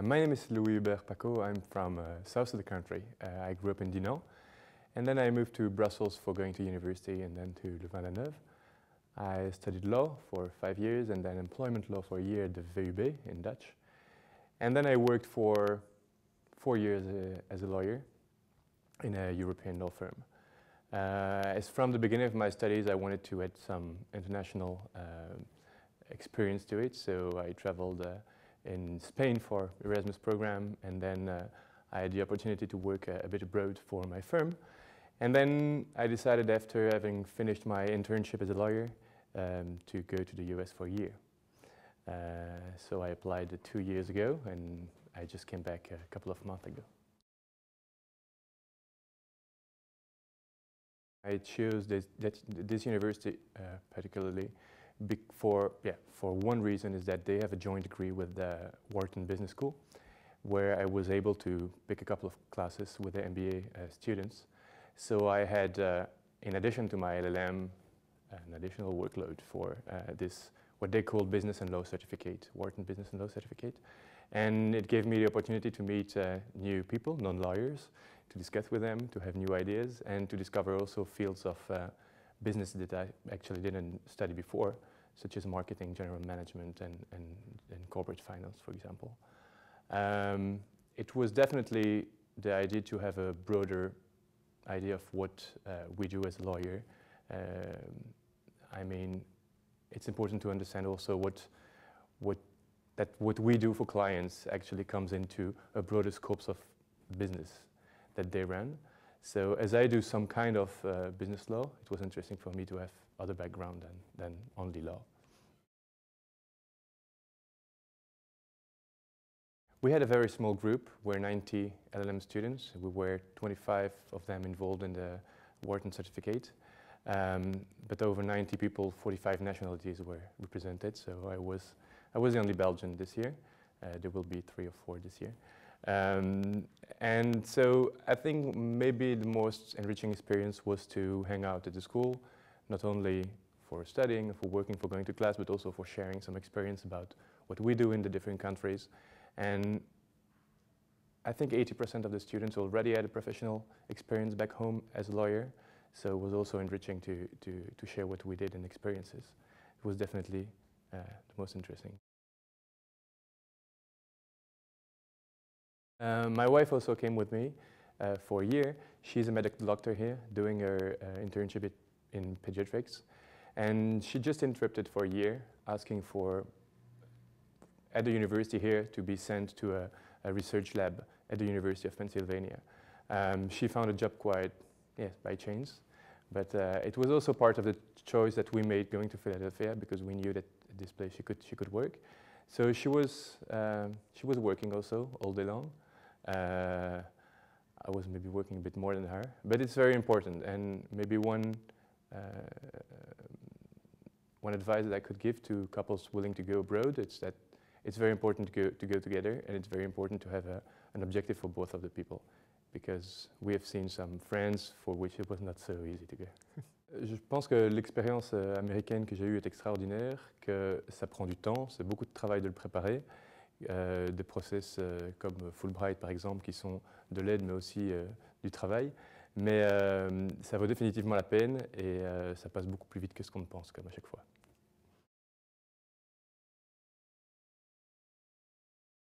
My name is Louis-Hubert Pacco. I'm from south of the country. I grew up in Dinan, and then I moved to Brussels for going to university and then to Louvain-la-Neuve. I studied law for 5 years and then employment law for a year at the VUB in Dutch. And then I worked for 4 years as a lawyer in a European law firm. As from the beginning of my studies, I wanted to add some international experience to it, so I traveled in Spain for Erasmus program, and then I had the opportunity to work a bit abroad for my firm. And then I decided, after having finished my internship as a lawyer, to go to the US for a year. So I applied 2 years ago, and I just came back a couple of months ago. I chose this university particularly for one reason, is that they have a joint degree with the Wharton Business School, where I was able to pick a couple of classes with the MBA students. So I had, in addition to my LLM, an additional workload for this, what they call Business and Law Certificate, Wharton Business and Law Certificate. And it gave me the opportunity to meet new people, non-lawyers, to discuss with them, to have new ideas, and to discover also fields of business that I actually didn't study before, such as marketing, general management, and corporate finance, for example. It was definitely the idea to have a broader idea of what we do as a lawyer. I mean, it's important to understand also what we do for clients actually comes into a broader scopes of business that they run. So as I do some kind of business law, it was interesting for me to have other background than only law. We had a very small group. We're 90 LLM students. We were 25 of them involved in the Wharton certificate. But over 90 people, 45 nationalities were represented. So I was the only Belgian this year. There will be 3 or 4 this year. And so I think maybe the most enriching experience was to hang out at the school, not only for studying, for working, for going to class, but also for sharing some experience about what we do in the different countries. And I think 80% of the students already had a professional experience back home as a lawyer. So it was also enriching to share what we did and experiences. It was definitely the most interesting. My wife also came with me for a year. She's a medical doctor here, doing her internship in pediatrics. And she just interrupted for a year, asking for, at the university here, to be sent to a research lab at the University of Pennsylvania. She found a job quite, by chance. But it was also part of the choice that we made going to Philadelphia, because we knew that at this place she could work. So she was working also all day long. I was maybe working a bit more than her, but it's very important. And maybe one advice that I could give to couples willing to go abroad is that it's very important to go together, and it's very important to have an objective for both of the people, because we have seen some friends for which it was not so easy to go. Je pense que l'expérience américaine que j'ai eue est extraordinaire, que ça prend du temps, c'est beaucoup de travail de le préparer. Des process comme Fulbright par exemple, qui sont de l'aide mais aussi du travail. Mais ça vaut définitivement la peine, et ça passe beaucoup plus vite que ce qu'on ne pense, comme à chaque fois.